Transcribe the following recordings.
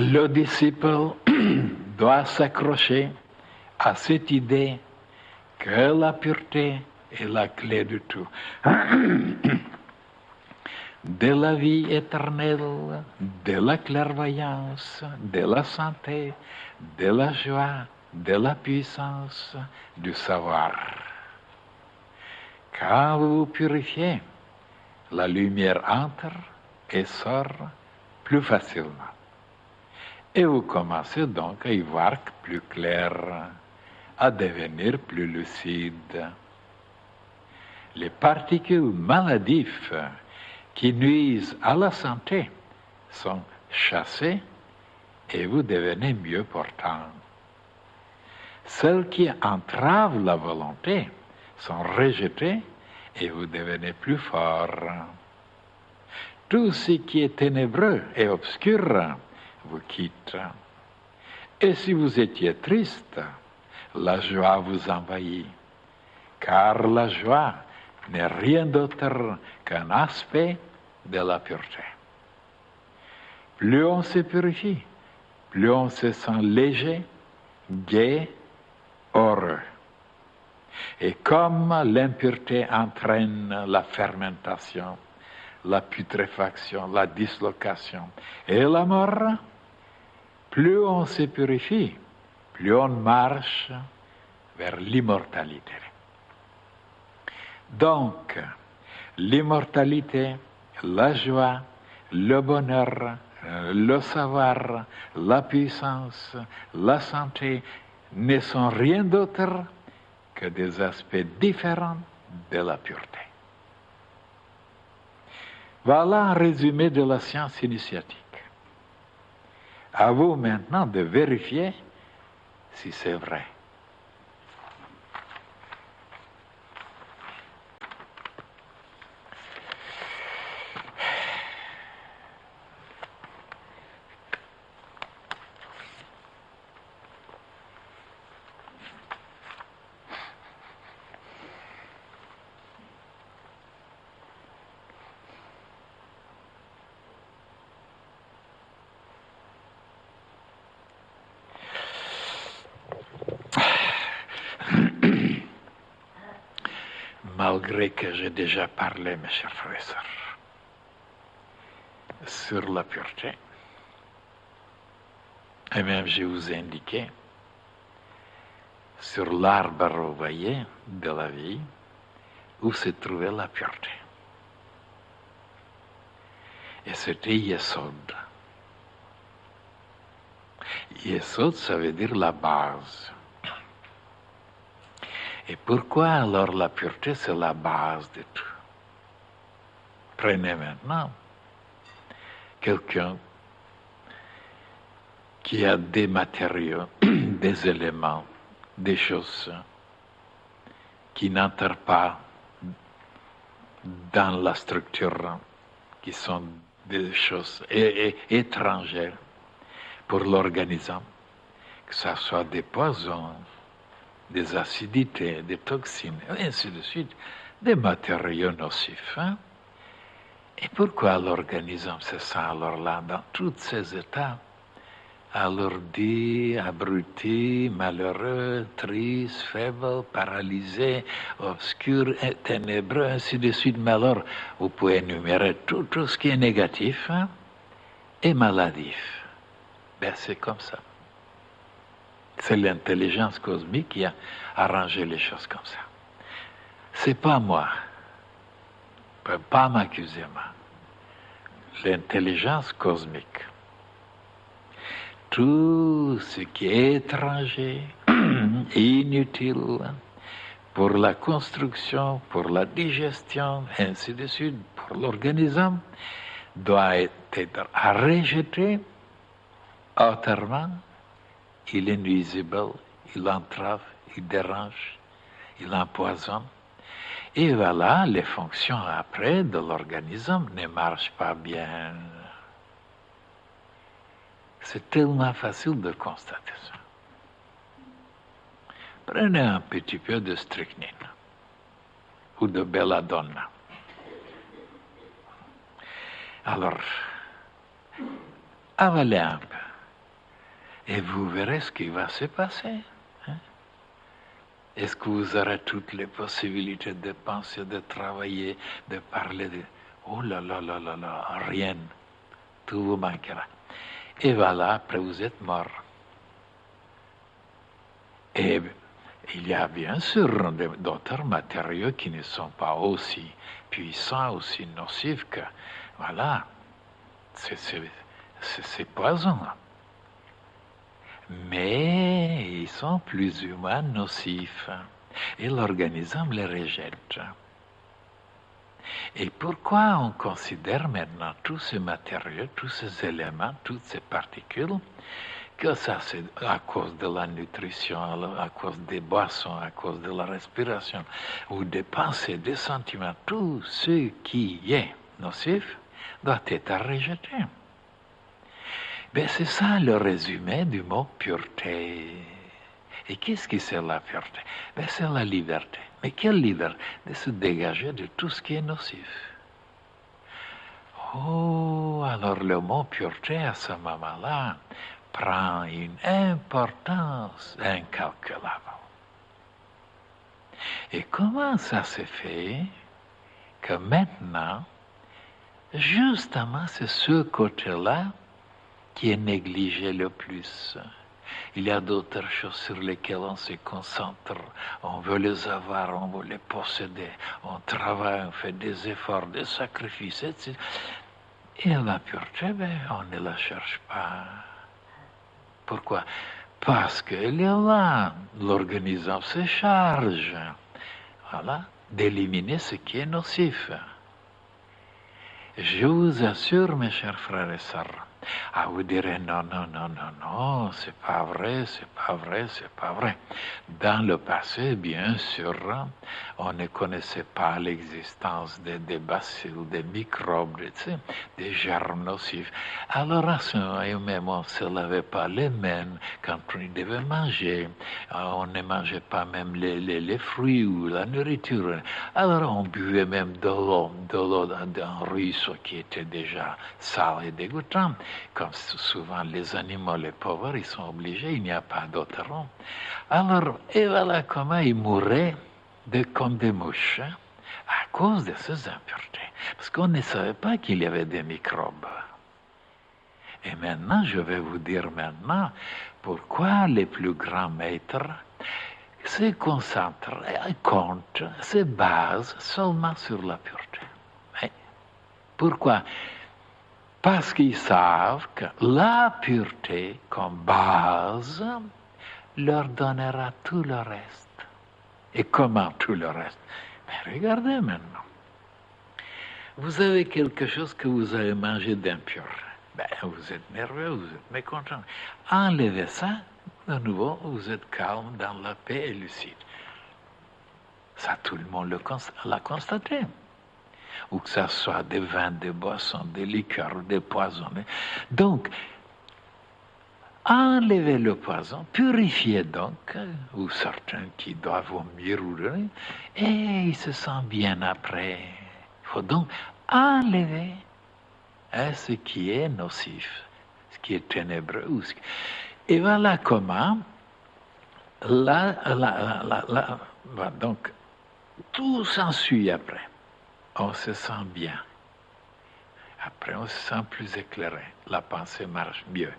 Le disciple doit s'accrocher à cette idée que la pureté est la clé de tout. De la vie éternelle, de la clairvoyance, de la santé, de la joie, de la puissance, du savoir. Quand vous vous purifiez, la lumière entre et sort plus facilement. Et vous commencez donc à y voir plus clair, à devenir plus lucide. Les particules maladives qui nuisent à la santé sont chassées et vous devenez mieux portant. Celles qui entravent la volonté sont rejetées et vous devenez plus fort. Tout ce qui est ténébreux et obscur vous quitte. Et si vous étiez triste, la joie vous envahit, car la joie n'est rien d'autre qu'un aspect de la pureté. Plus on se purifie, plus on se sent léger, gai, heureux. Et comme l'impureté entraîne la fermentation, la putréfaction, la dislocation et la mort, plus on se purifie, plus on marche vers l'immortalité. Donc, l'immortalité, la joie, le bonheur, le savoir, la puissance, la santé ne sont rien d'autre que des aspects différents de la pureté. Voilà un résumé de la science initiatique. À vous maintenant de vérifier si c'est vrai. Malgré que j'ai déjà parlé, mes chers frères et sœurs, sur la pureté, et même je vous ai indiqué sur l'arbre, vous voyez, de la vie, où se trouvait la pureté. Et c'était Yesod. Yesod, ça veut dire la base. Et pourquoi alors la pureté, c'est la base de tout? Prenez maintenant quelqu'un qui a des matériaux, des éléments, des choses qui n'entrent pas dans la structure, qui sont des choses étrangères pour l'organisme, que ce soit des poisons, des acidités, des toxines, et ainsi de suite, des matériaux nocifs. Hein? Et pourquoi l'organisme se sent alors là, dans tous ces états, alourdi, abruti, malheureux, triste, faible, paralysé, obscur, ténébreux, ainsi de suite. Mais alors, vous pouvez énumérer tout ce qui est négatif hein, et maladif. Ben, c'est comme ça. C'est l'intelligence cosmique qui a arrangé les choses comme ça. C'est pas moi. Ne peut pas m'accuser, moi. L'intelligence cosmique. Tout ce qui est étranger, inutile, pour la construction, pour la digestion, ainsi de suite, pour l'organisme, doit être rejeté. Autrement, il est nuisible, il entrave, il dérange, il empoisonne. Et voilà, les fonctions après de l'organisme ne marchent pas bien. C'est tellement facile de constater ça. Prenez un petit peu de strychnine ou de belladonna. Alors, avalez un peu. Et vous verrez ce qui va se passer. Hein? Est-ce que vous aurez toutes les possibilités de penser, de travailler, de parler de... Oh là là là là là, rien. Tout vous manquera. Et voilà, après vous êtes mort. Et il y a bien sûr d'autres matériaux qui ne sont pas aussi puissants, aussi nocifs que... Voilà, c'est poison. Mais ils sont plus ou moins nocifs. Et l'organisme les rejette. Et pourquoi on considère maintenant tous ces matériaux, tous ces éléments, toutes ces particules, que ça c'est à cause de la nutrition, à cause des boissons, à cause de la respiration, ou des pensées, des sentiments, tout ce qui est nocif doit être rejeté. Ben, c'est ça le résumé du mot pureté. Et qu'est-ce que c'est la pureté? Ben, c'est la liberté. Mais quelle liberté? De se dégager de tout ce qui est nocif. Oh, alors le mot pureté à ce moment-là prend une importance incalculable. Et comment ça se fait que maintenant, justement, c'est ce côté-là qui est négligé le plus? Il y a d'autres choses sur lesquelles on se concentre. On veut les avoir, on veut les posséder. On travaille, on fait des efforts, des sacrifices, etc. Et la pureté, ben, on ne la cherche pas. Pourquoi? Parce qu'elle est là. L'organisme se charge, voilà, d'éliminer ce qui est nocif. Je vous assure, mes chers frères et sœurs, vous direz non, non, non, non, non, c'est pas vrai, c'est pas vrai, c'est pas vrai. Dans le passé, bien sûr, on ne connaissait pas l'existence des bacilles, des microbes, des germes nocifs. Alors à ce moment même, on ne se lavait pas les mains quand on devait manger. On ne mangeait pas même les fruits ou la nourriture. Alors on buvait même de l'eau d'un ruisseau qui était déjà sale et dégoûtant. Comme souvent les animaux, les pauvres, ils sont obligés, il n'y a pas d'autre eau. Alors, et voilà comment ils mouraient comme des mouches à cause de ces impuretés. Parce qu'on ne savait pas qu'il y avait des microbes. Et maintenant, je vais vous dire maintenant pourquoi les plus grands maîtres se concentrent et comptent, se basent seulement sur la pureté. Mais pourquoi? Parce qu'ils savent que la pureté comme base leur donnera tout le reste. Et comment tout le reste? Mais regardez maintenant. Vous avez quelque chose que vous avez mangé d'impur. Ben, vous êtes nerveux, vous êtes mécontent. Enlevez ça, de nouveau, vous êtes calme, dans la paix et lucide. Ça, tout le monde l'a constaté. Ou que ça soit des vins, des boissons, des liqueurs, des poisons. Donc, enlevez le poison, purifiez donc, ou certains qui doivent vomir, et ils se sentent bien après. Il faut donc enlever ce qui est nocif, ce qui est ténébreux. Et voilà comment, donc, tout s'ensuit après. On se sent bien. Après, on se sent plus éclairé. La pensée marche mieux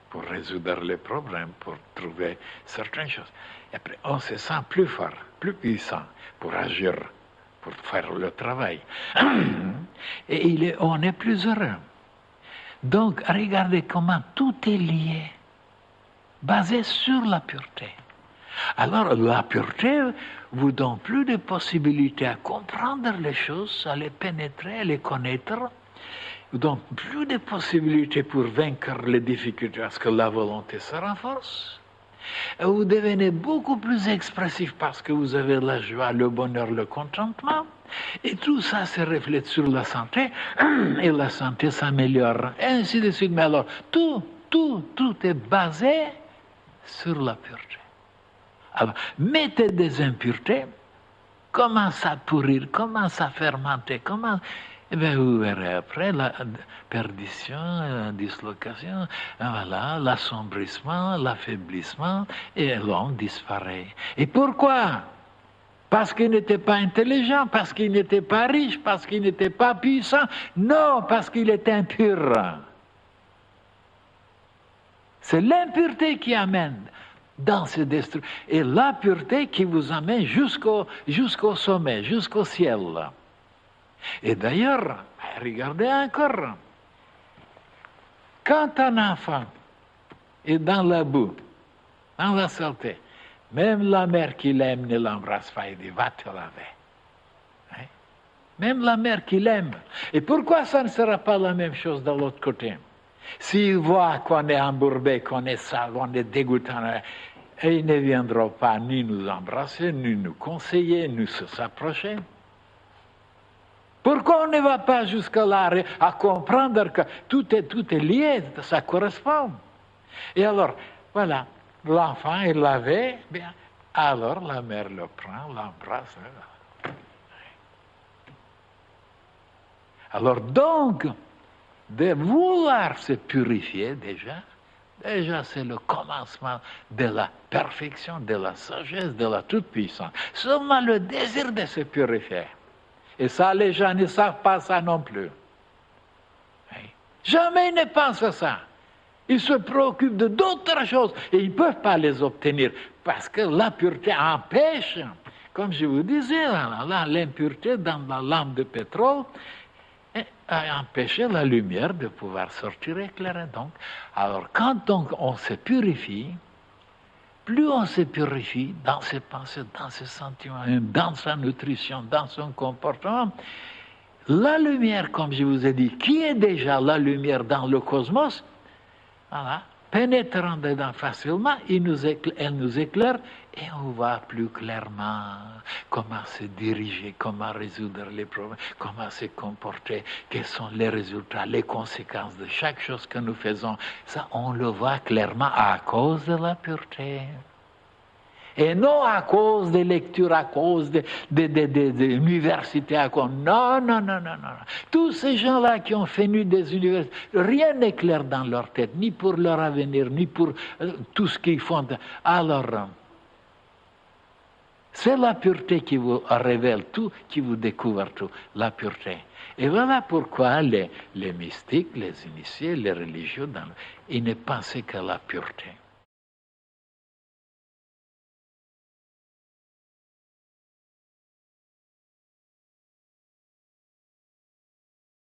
pour résoudre les problèmes, pour trouver certaines choses. Et après, on se sent plus fort, plus puissant pour agir, pour faire le travail. Et on est plus heureux. Donc, regardez comment tout est lié, basé sur la pureté. Alors, la pureté vous donne plus de possibilités à comprendre les choses, à les pénétrer, à les connaître. Vous donne plus de possibilités pour vaincre les difficultés parce que la volonté se renforce. Et vous devenez beaucoup plus expressif parce que vous avez la joie, le bonheur, le contentement. Et tout ça se reflète sur la santé et la santé s'améliore. Et ainsi de suite. Mais alors, tout est basé sur la pureté. Alors, mettez des impuretés, commence à pourrir, commence à fermenter, Eh bien, vous verrez après la perdition, la dislocation, voilà, l'assombrissement, l'affaiblissement, et l'homme disparaît. Et pourquoi? Parce qu'il n'était pas intelligent, parce qu'il n'était pas riche, parce qu'il n'était pas puissant. Non, parce qu'il est impur. C'est l'impureté qui amène dans ce destruction. Et la pureté qui vous amène jusqu'au sommet, jusqu'au ciel. Et d'ailleurs, regardez encore, quand un enfant est dans la boue, dans la saleté, même la mère qui l'aime ne l'embrasse pas, il dit, va te laver. Hein? Même la mère qui l'aime. Et pourquoi ça ne sera pas la même chose de l'autre côté? S'il voit qu'on est embourbé, qu'on est sale, qu'on est dégoûtant, et ils ne viendront pas ni nous embrasser, ni nous conseiller, ni s'approcher. Pourquoi on ne va pas jusqu'à là à comprendre que tout est lié, ça correspond? Et alors, voilà, l'enfant est lavé, bien, alors la mère le prend, l'embrasse. Alors donc, de vouloir se purifier déjà c'est le commencement de la perfection, de la sagesse, de la toute-puissance. Seulement le désir de se purifier. Et ça, les gens ne savent pas ça non plus. Jamais ils ne pensent à ça. Ils se préoccupent de d'autres choses et ils ne peuvent pas les obtenir parce que la pureté empêche, comme je vous disais, l'impureté dans la lampe de pétrole a empêché la lumière de pouvoir sortir éclairée. Donc, alors quand on se purifie, plus on se purifie dans ses pensées, dans ses sentiments, dans sa nutrition, dans son comportement, la lumière, comme je vous ai dit, qui est déjà la lumière dans le cosmos, voilà, pénétrant dedans facilement, elle nous éclaire et on voit plus clairement comment se diriger, comment résoudre les problèmes, comment se comporter, quels sont les résultats, les conséquences de chaque chose que nous faisons. Ça, on le voit clairement à cause de la pureté. Et non à cause des lectures, à cause des universités, à cause. Non. Tous ces gens-là qui ont fait des universités, rien n'est clair dans leur tête, ni pour leur avenir, ni pour tout ce qu'ils font. Alors, c'est la pureté qui vous révèle tout, qui vous découvre tout, la pureté. Et voilà pourquoi les mystiques, les initiés, les religieux, ils ne pensaient qu'à la pureté.